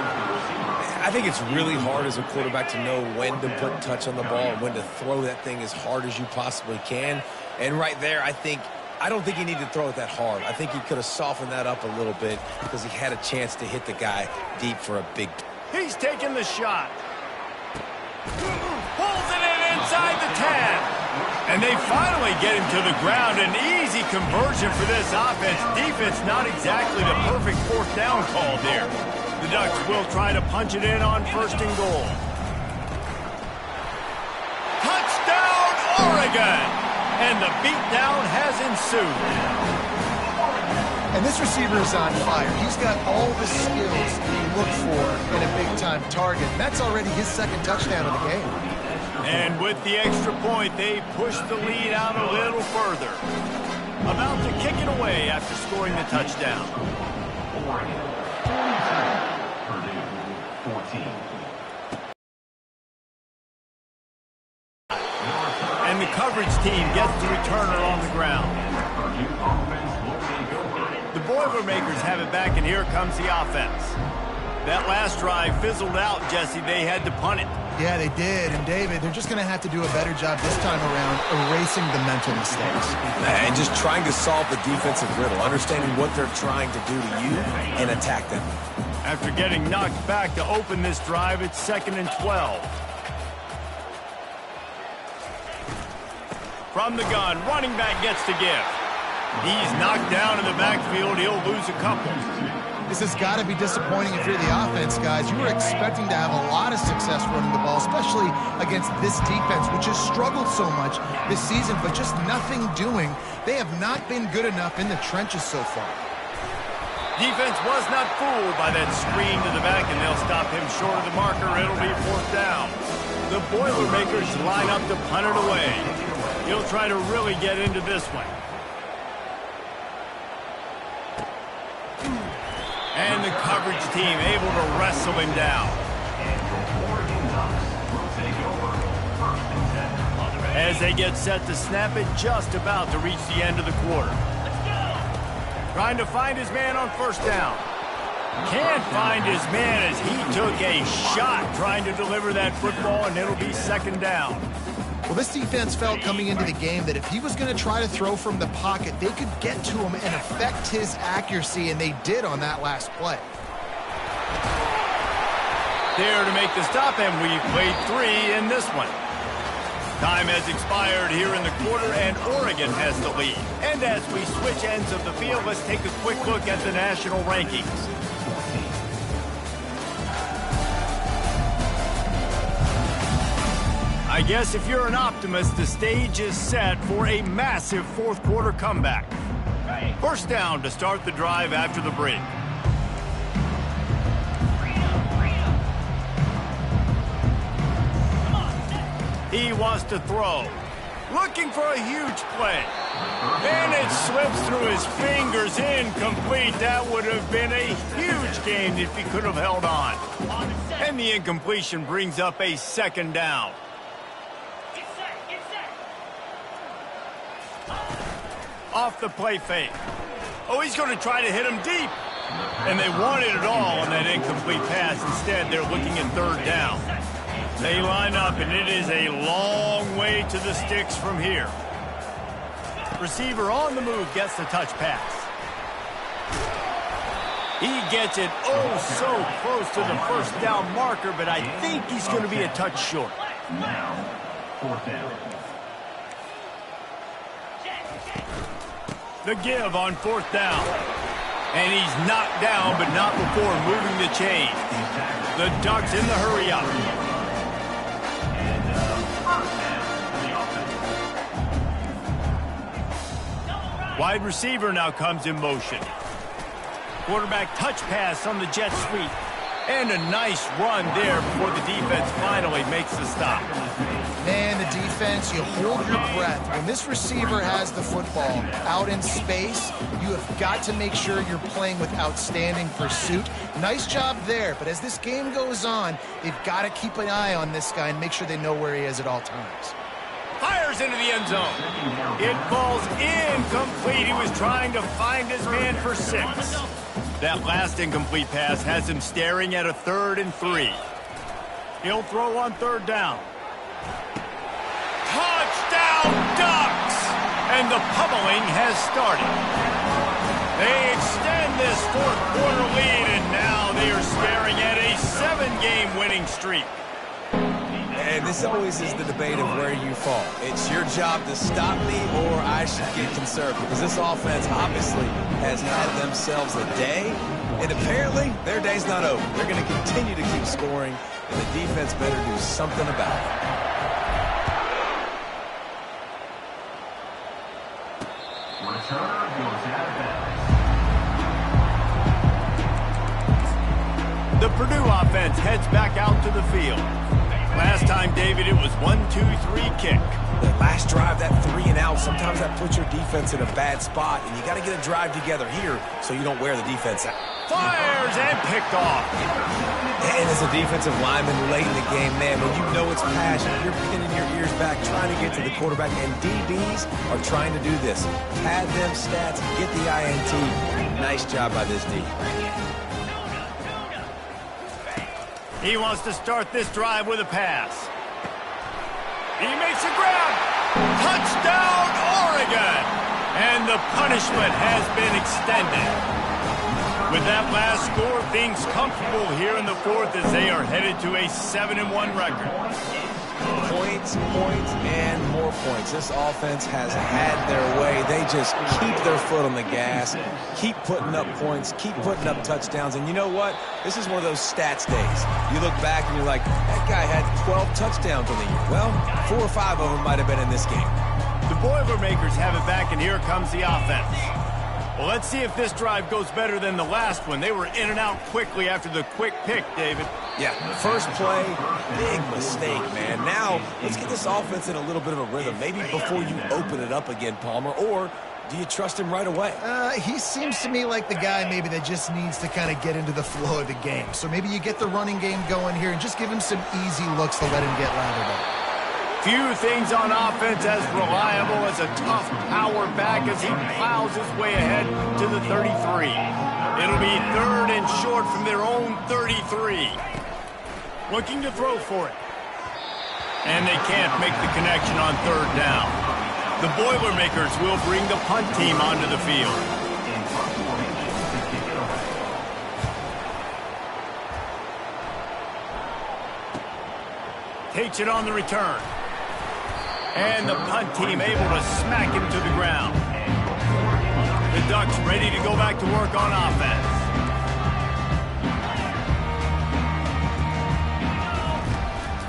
I think it's really hard as a quarterback to know when to put touch on the ball and when to throw that thing as hard as you possibly can. And right there, I don't think he needed to throw it that hard. I think he could have softened that up a little bit because he had a chance to hit the guy deep for a big... He's taking the shot. Pulls it in inside the 10. And they finally get him to the ground. An easy conversion for this offense. Defense not exactly the perfect 4th down call there. The Ducks will try to punch it in on 1st and goal. Touchdown, Oregon! And the beatdown has ensued. And this receiver is on fire. He's got all the skills you look for in a big-time target. That's already his 2nd touchdown of the game. And with the extra point, they push the lead out a little further. About to kick it away after scoring the touchdown. Purdue 14. And the coverage team gets the returner on the ground. The Boilermakers have it back, and here comes the offense. That last drive fizzled out, Jesse. They had to punt it. Yeah, they did. And, David, they're just going to have to do a better job this time around erasing the mental mistakes. And just trying to solve the defensive riddle, understanding what they're trying to do to you and attack them. After getting knocked back to open this drive, it's 2nd and 12. From the gun, running back gets to give. He's knocked down in the backfield. He'll lose a couple. This has got to be disappointing if you're the offense, guys. You were expecting to have a lot of success running the ball, especially against this defense, which has struggled so much this season, but just nothing doing. They have not been good enough in the trenches so far. Defense was not fooled by that screen to the back, and they'll stop him short of the marker. It'll be 4th down. The Boilermakers line up to punt it away. He'll try to really get into this one. And the coverage team able to wrestle him down. As they get set to snap it, just about to reach the end of the quarter. Trying to find his man on 1st down. Can't find his man as he took a shot trying to deliver that football, and it'll be 2nd down. Well, this defense felt coming into the game that if he was going to try to throw from the pocket, they could get to him and affect his accuracy, and they did on that last play. There to make the stop, and we've played 3 in this one. Time has expired here in the quarter, and Oregon has the lead. And as we switch ends of the field, let's take a quick look at the national rankings. I guess if you're an optimist, the stage is set for a massive 4th quarter comeback. 1st down to start the drive after the break. He wants to throw. Looking for a huge play. And it slips through his fingers, incomplete. That would have been a huge gain if he could have held on. And the incompletion brings up a 2nd down. Off the play fake. Oh, he's going to try to hit him deep. And they wanted it all on that incomplete pass. Instead, they're looking at 3rd down. They line up, and it is a long way to the sticks from here. Receiver on the move gets the touch pass. He gets it oh so close to the 1st down marker, but I think he's going to be a touch short. Now, 4th down. The give on 4th down. And he's knocked down, but not before moving the chain. The Ducks in the hurry-up. Wide receiver now comes in motion. Quarterback touch pass on the jet sweep. And a nice run there before the defense finally makes the stop. Man, the defense, you hold your breath. When this receiver has the football out in space, you have got to make sure you're playing with outstanding pursuit. Nice job there, but as this game goes on, they've got to keep an eye on this guy and make sure they know where he is at all times. Fires into the end zone. It falls incomplete. He was trying to find his man for 6. That last incomplete pass has him staring at a 3rd and 3. He'll throw on 3rd down. Touchdown, Ducks! And the pummeling has started. They extend this 4th quarter lead, and now they are staring at a 7-game winning streak. And this always is the debate of where you fall. It's your job to stop me, or I should get conservative. Because this offense obviously has had themselves a day, and apparently their day's not over. They're going to continue to keep scoring, and the defense better do something about it. Return goes out of bounds. The Purdue offense heads back out to the field. Last time, David, it was 1-2-3 kick. The last drive, that 3 and out, sometimes that puts your defense in a bad spot, and you got to get a drive together here so you don't wear the defense out. Fires and picked off. And as a defensive lineman late in the game, man, when you know it's passion, you're pinning your ears back trying to get to the quarterback, and DBs are trying to do this. Pad them stats, get the INT. Nice job by this D. He wants to start this drive with a pass. He makes a grab. Touchdown, Oregon! And the punishment has been extended. With that last score, things comfortable here in the fourth as they are headed to a 7-1 record. Points, points, and more points. This offense has had their way. They just keep their foot on the gas, keep putting up points, keep putting up touchdowns. And you know what? This is one of those stats days. You look back and you're like, that guy had 12 touchdowns on the year. Well, 4 or 5 of them might have been in this game. The Boilermakers have it back, and here comes the offense. Well, let's see if this drive goes better than the last one. They were in and out quickly after the quick pick, David. Yeah, first play, big mistake, man. Now, let's get this offense in a little bit of a rhythm. Maybe before you open it up again, Palmer, or do you trust him right away? He seems to me like the guy maybe that just needs to kind of get into the flow of the game. So maybe you get the running game going here and just give him some easy looks to let him get lathered up. Few things on offense as reliable as a tough power back as he plows his way ahead to the 33. It'll be 3rd and short from their own 33. Looking to throw for it. And they can't make the connection on 3rd down. The Boilermakers will bring the punt team onto the field. Takes it on the return. And the punt team able to smack him to the ground. The Ducks ready to go back to work on offense.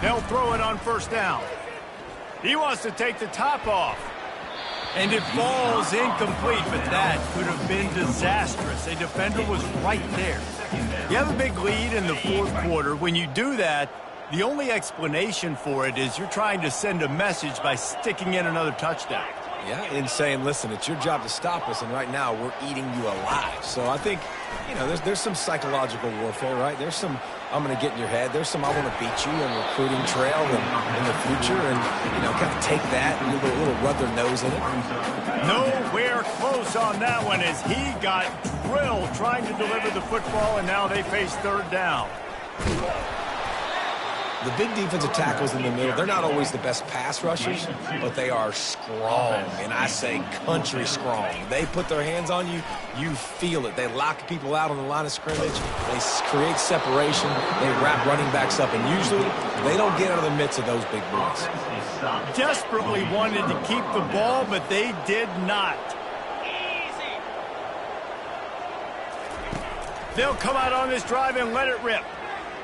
They'll throw it on 1st down. He wants to take the top off. And it falls incomplete, but that could have been disastrous. A defender was right there. You have a big lead in the 4th quarter. When you do that, the only explanation for it is you're trying to send a message by sticking in another touchdown. Yeah, and saying, listen, it's your job to stop us, and right now we're eating you alive. So I think, you know, there's some psychological warfare, right? There's some, I'm going to get in your head. There's some, I want to beat you on recruiting trail and in the future, and, you know, kind of take that and a little rub their nose in it. Nowhere close on that one as he got drilled trying to deliver the football, and now they face 3rd down. The big defensive tackles in the middle, they're not always the best pass rushers, but they are strong, and I say country strong. They put their hands on you, you feel it. They lock people out on the line of scrimmage. They create separation. They wrap running backs up, and usually they don't get out of the midst of those big boys. Desperately wanted to keep the ball, but they did not. They'll come out on this drive and let it rip.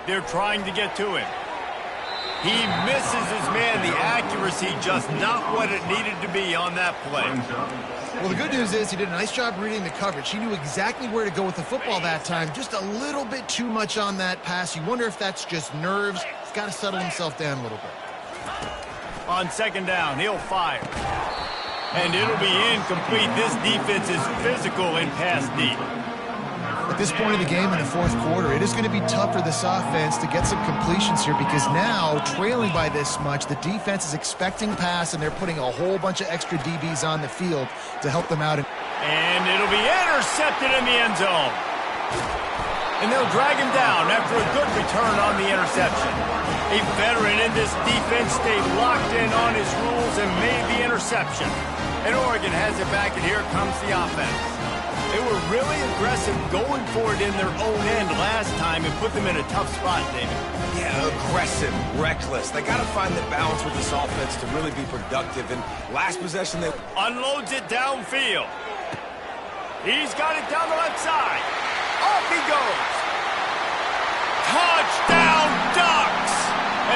They're trying to get to him. He misses his man. The accuracy just not what it needed to be on that play. Well, the good news is he did a nice job reading the coverage. He knew exactly where to go with the football that time. Just a little bit too much on that pass. You wonder if that's just nerves. He's got to settle himself down a little bit. On 2nd down, he'll fire. And it'll be incomplete. This defense is physical in pass deep. At this point of the game in the 4th quarter, it is going to be tough for this offense to get some completions here because now, trailing by this much, the defense is expecting pass, and they're putting a whole bunch of extra DBs on the field to help them out. And it'll be intercepted in the end zone. And they'll drag him down after a good return on the interception. A veteran in this defense stayed locked in on his rules and made the interception. And Oregon has it back, and here comes the offense. They were really aggressive going for it in their own end last time and put them in a tough spot, David. Yeah, aggressive, reckless. They got to find the balance with this offense to really be productive. And last possession, they unloads it downfield. He's got it down the left side. Off he goes. Touchdown, Ducks!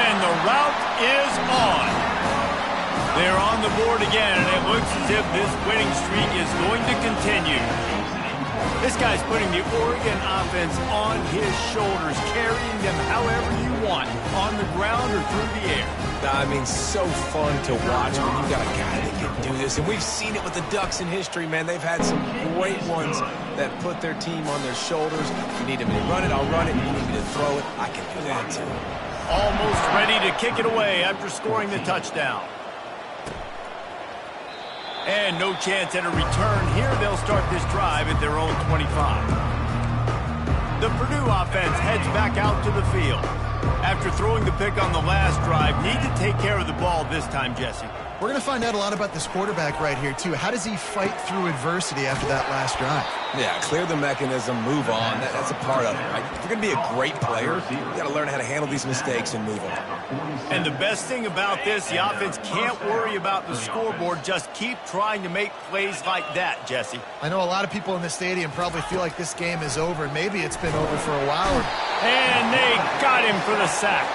And the route is on. They're on the board again, and it looks as if this winning streak is going to continue. This guy's putting the Oregon offense on his shoulders, carrying them however you want? On the ground or through the air? I mean, so fun to watch when you've got a guy that can do this. And we've seen it with the Ducks in history, man. They've had some great ones that put their team on their shoulders. You need me to run it, I'll run it. You need me to throw it, I can do that too. Almost ready to kick it away after scoring the touchdown. And no chance at a return here. They'll start this drive at their own 25. The Purdue offense heads back out to the field. After throwing the pick on the last drive, need to take care of the ball this time, Jesse. We're going to find out a lot about this quarterback right here, too. How does he fight through adversity after that last drive? Yeah, clear the mechanism, move on. That's a part of it, right? If you're going to be a great player, you got to learn how to handle these mistakes and move on. And the best thing about this, the offense can't worry about the scoreboard. Just keep trying to make plays like that, Jesse. I know a lot of people in the stadium probably feel like this game is over. Maybe it's been over for a while. And they got him for the sack.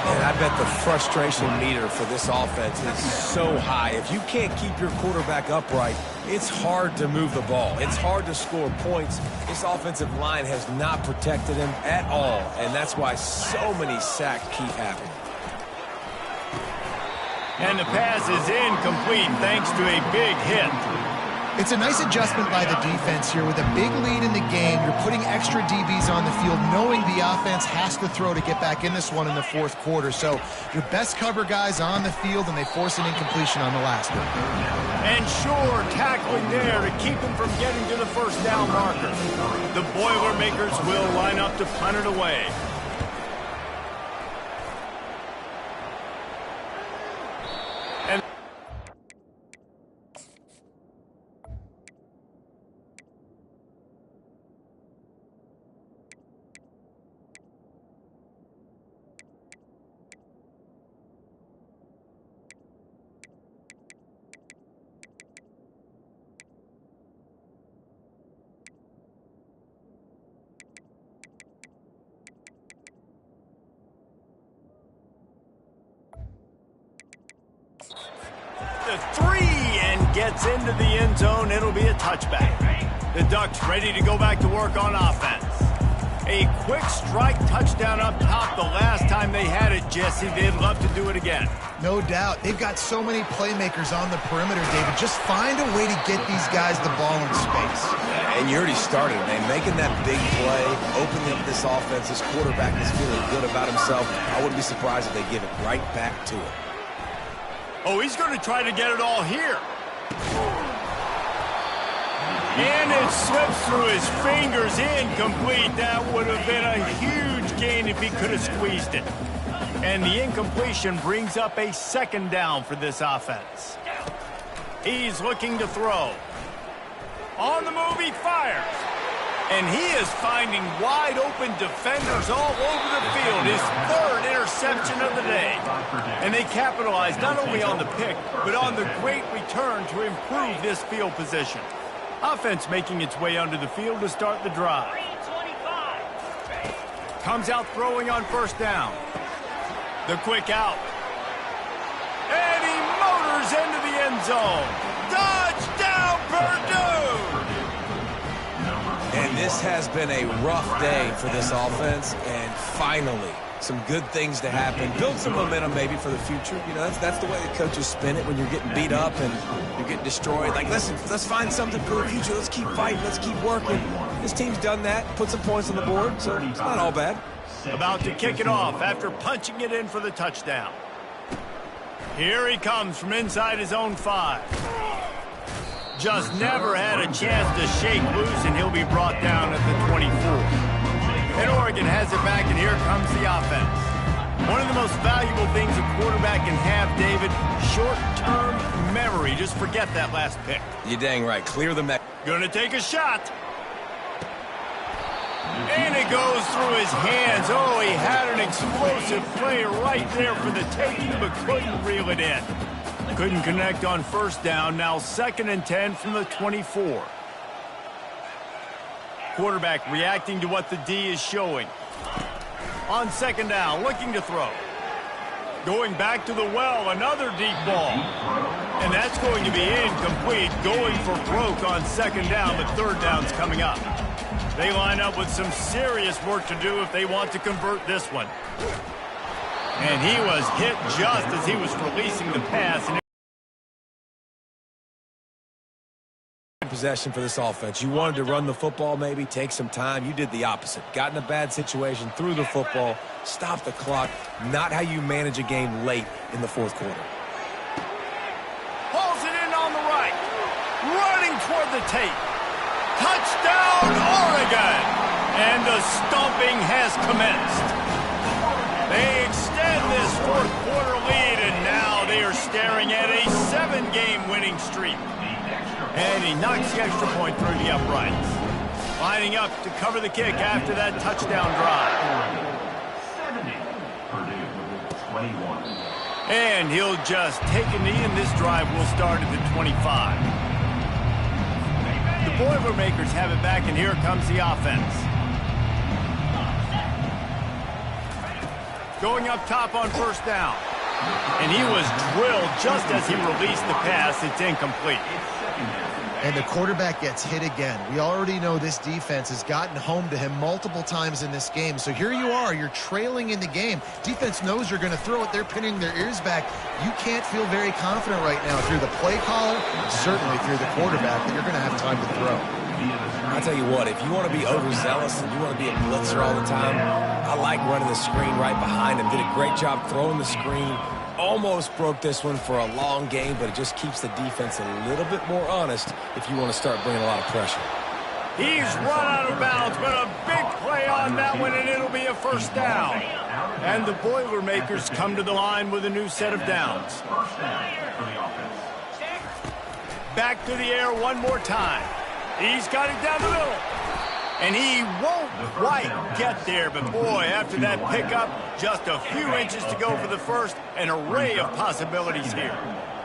And I bet the frustration meter for this offense is so high. If you can't keep your quarterback upright, it's hard to move the ball. It's hard to score points. This offensive line has not protected him at all, and that's why so many sacks keep happening. And the pass is incomplete thanks to a big hit. It's a nice adjustment by the defense here. With a big lead in the game, you're putting extra DBs on the field, knowing the offense has to throw to get back in this one in the fourth quarter. So your best cover guys on the field, and they force an incompletion on the last one. And sure, tackling there to keep him from getting to the first down marker. The Boilermakers will line up to punt it away. The three and gets into the end zone. It'll be a touchback. The Ducks ready to go back to work on offense. A quick strike touchdown up top the last time they had it, Jesse. They'd love to do it again. No doubt. They've got so many playmakers on the perimeter, David. Just find a way to get these guys the ball in space. And you already started, man. Making that big play, opening up this offense. This quarterback is feeling good about himself. I wouldn't be surprised if they give it right back to him. Oh, he's going to try to get it all here. And it slips through his fingers, incomplete. That would have been a huge gain if he could have squeezed it. And the incompletion brings up a second down for this offense. He's looking to throw. On the move, he fires. And he is finding wide-open defenders all over the field. His third interception of the day. And they capitalize not only on the pick, but on the great return to improve this field position. Offense making its way onto the field to start the drive. Comes out throwing on first down. The quick out. And he motors into the end zone. Touchdown, Purdue! And this has been a rough day for this offense, and finally, some good things to happen. Build some momentum maybe for the future. You know, that's the way the coaches spin it when you're getting beat up and you're getting destroyed. Like, listen, let's find something for the future. Let's keep fighting. Let's keep working. This team's done that, put some points on the board, so it's not all bad. About to kick it off after punching it in for the touchdown. Here he comes from inside his own 5. Just never had a chance to shake loose, and he'll be brought down at the 24. And Oregon has it back, and here comes the offense. One of the most valuable things a quarterback can have, David, short-term memory. Just forget that last pick. You're dang right. Clear the mech. Gonna take a shot. And it goes through his hands. Oh, he had an explosive play right there for the taking, but couldn't reel it in. Couldn't connect on first down. Now 2nd and 10 from the 24. Quarterback reacting to what the D is showing. On 2nd down, looking to throw. Going back to the well, another deep ball. And that's going to be incomplete. Going for broke on 2nd down, but 3rd down's coming up. They line up with some serious work to do if they want to convert this one. And he was hit just as he was releasing the pass. Possession for this offense. You wanted to run the football, maybe take some time. You did the opposite. Got in a bad situation, threw the football, stopped the clock. Not how you manage a game late in the fourth quarter. Pulls it in on the right. Running toward the tape. Touchdown, Oregon! And the stomping has commenced. They extend this fourth quarter lead, and now they are staring at a 7-game winning streak. And he knocks the extra point through the uprights. Lining up to cover the kick after that touchdown drive. 70. Purdue, 21. And he'll just take a knee, and this drive will start at the 25. The Boilermakers have it back, and here comes the offense. Going up top on first down. And he was drilled just as he released the pass. It's incomplete. And the quarterback gets hit again. We already know this defense has gotten home to him multiple times in this game. So here you are, you're trailing in the game. Defense knows you're going to throw it. They're pinning their ears back. You can't feel very confident right now through the play caller, certainly through the quarterback, that you're going to have time to throw. I'll tell you what, if you want to be overzealous and you want to be a blitzer all the time, I like running the screen right behind him. Did a great job throwing the screen. Almost broke this one for a long game, but it just keeps the defense a little bit more honest if you want to start bringing a lot of pressure. He's run out of bounds, but a big play on that one, and it'll be a first down. And the Boilermakers come to the line with a new set of downs. Back to the air one more time. He's got it down the middle. And he won't quite get there, but boy, after that pickup, just a few inches to go for the first, an array of possibilities here.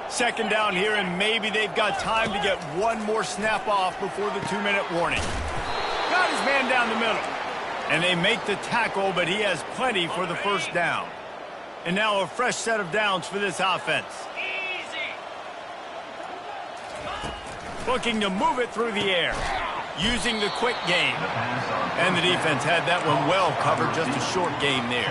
Second down here, and maybe they've got time to get one more snap off before the 2-minute warning. Got his man down the middle. And they make the tackle, but he has plenty for the first down. And now a fresh set of downs for this offense. Looking to move it through the air. Using the quick game. And the defense had that one well covered, just a short game there.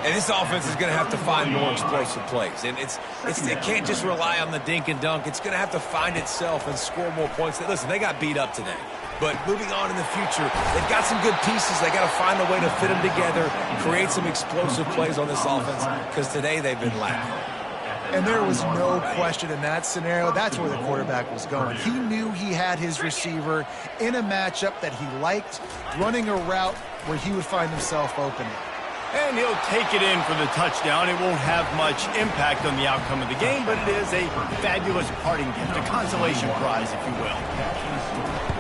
And this offense is going to have to find more explosive plays. And it can't just rely on the dink and dunk. It's going to have to find itself and score more points. Listen, they got beat up today. But moving on in the future, they've got some good pieces. They got to find a way to fit them together, create some explosive plays on this offense, because today they've been lacking. And there was no question in that scenario. That's where the quarterback was going. He knew he had his receiver in a matchup that he liked, running a route where he would find himself opening. And he'll take it in for the touchdown. It won't have much impact on the outcome of the game, but it is a fabulous parting gift, a consolation prize, if you will.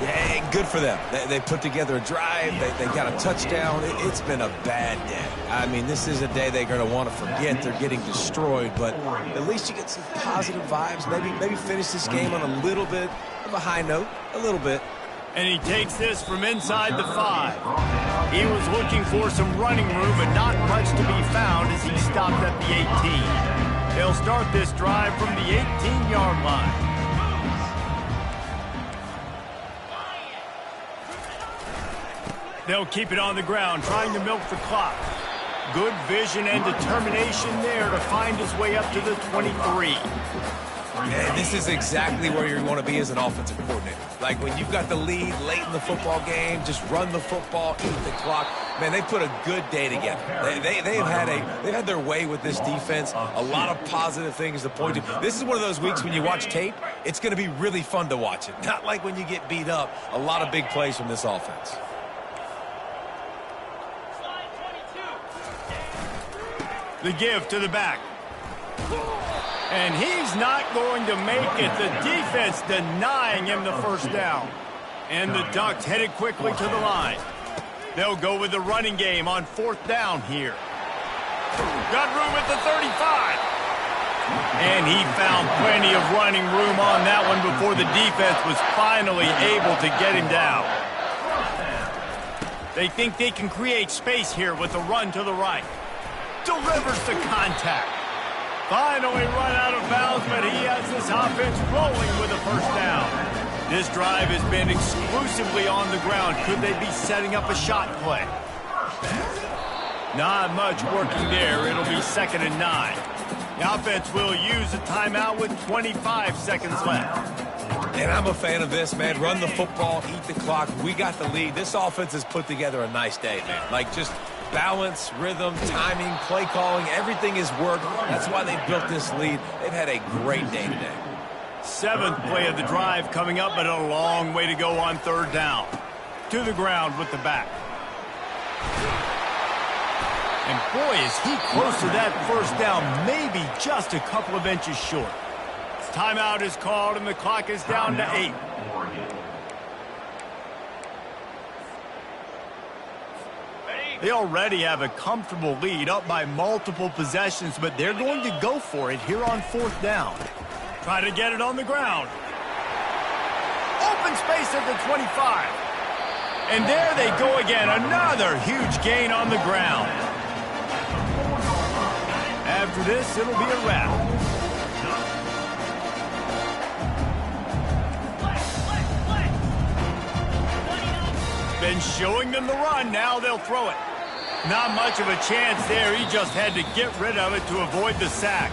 Yeah, good for them. They put together a drive. They got a touchdown. It's been a bad day. I mean, this is a day they're going to want to forget. They're getting destroyed, but at least you get some positive vibes. Maybe finish this game on a little bit of a high note, a little bit. And he takes this from inside the 5. He was looking for some running room, but not much to be found as he stopped at the 18. They'll start this drive from the 18-yard line. They'll keep it on the ground, trying to milk the clock. Good vision and determination there to find his way up to the 23. And this is exactly where you want to be as an offensive coordinator. Like when you've got the lead late in the football game, just run the football, eat the clock. Man, they put a good day together. They've had their way with this defense. A lot of positive things to point to. This is one of those weeks when you watch tape, it's going to be really fun to watch it. Not like when you get beat up. A lot of big plays from this offense. The give to the back. And he's not going to make it. The defense denying him the first down. And the Ducks headed quickly to the line. They'll go with the running game on fourth down here. Got room at the 35. And he found plenty of running room on that one before the defense was finally able to get him down. They think they can create space here with a run to the right. Delivers the contact. Finally run out of bounds, but he has this offense rolling with a first down. This drive has been exclusively on the ground. Could they be setting up a shot play? Not much working there. It'll be 2nd and 9. The offense will use a timeout with 25 seconds left. And I'm a fan of this, man. Run the football, eat the clock. We got the lead. This offense has put together a nice day, man. Like, just balance, rhythm, timing, play calling, everything has worked. That's why they built this lead. They've had a great day today. 7th play of the drive coming up, but a long way to go on 3rd down. To the ground with the back. And boy, is he close to that 1st down, maybe just a couple of inches short. Timeout is called, and the clock is down to 8. They already have a comfortable lead, up by multiple possessions, but they're going to go for it here on 4th down. Try to get it on the ground. Open space at the 25. And there they go again, another huge gain on the ground. After this, it'll be a wrap. Been showing them the run, now they'll throw it. Not much of a chance there, he just had to get rid of it to avoid the sack.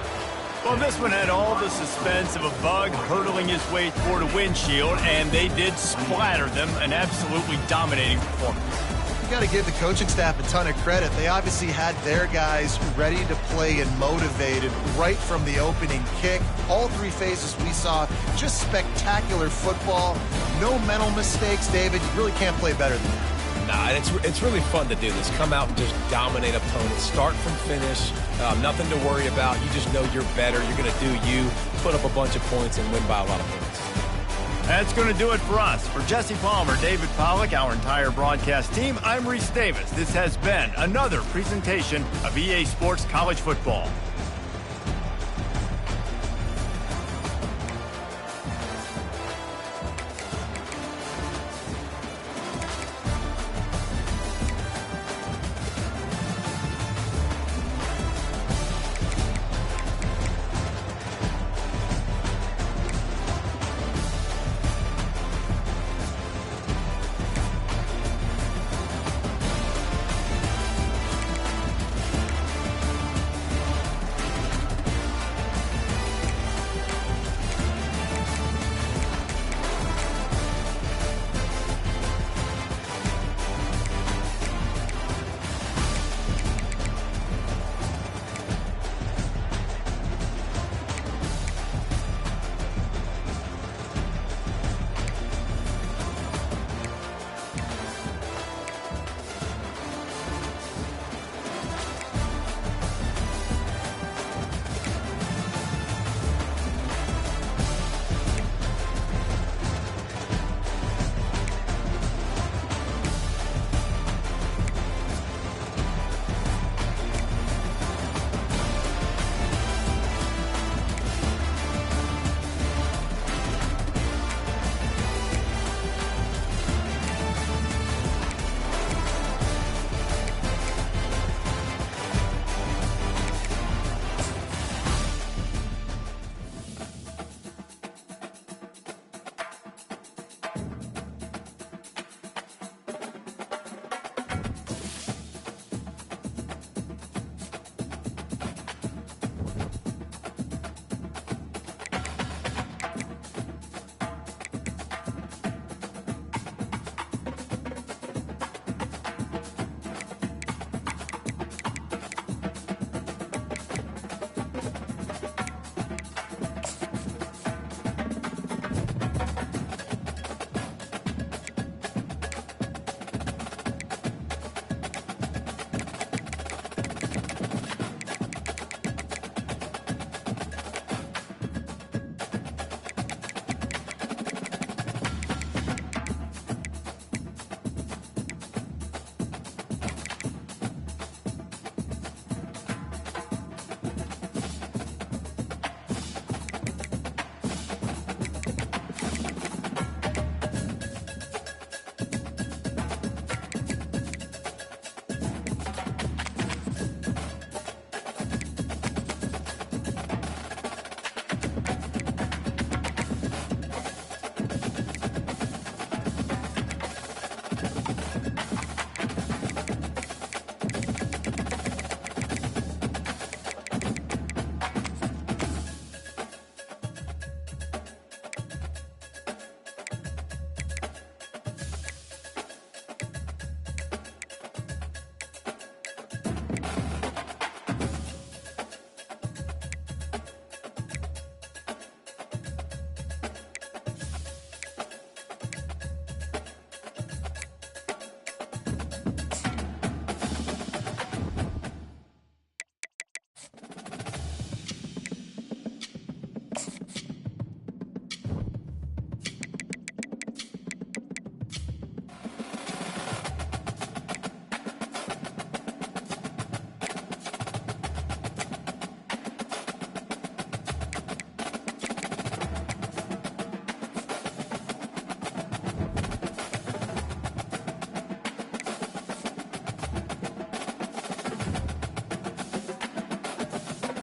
Well, this one had all the suspense of a bug hurtling his way toward a windshield, and they did splatter them, an absolutely dominating performance. You got to give the coaching staff a ton of credit. They obviously had their guys ready to play and motivated right from the opening kick. All 3 phases we saw, just spectacular football. No mental mistakes, David. You really can't play better than that. Nah, it's really fun to do this. Come out and just dominate opponents. Start from finish. Nothing to worry about. You just know you're better. You're going to do you, put up a bunch of points, and win by a lot of points. That's going to do it for us. For Jesse Palmer, David Pollack, our entire broadcast team, I'm Reese Davis. This has been another presentation of EA Sports College Football.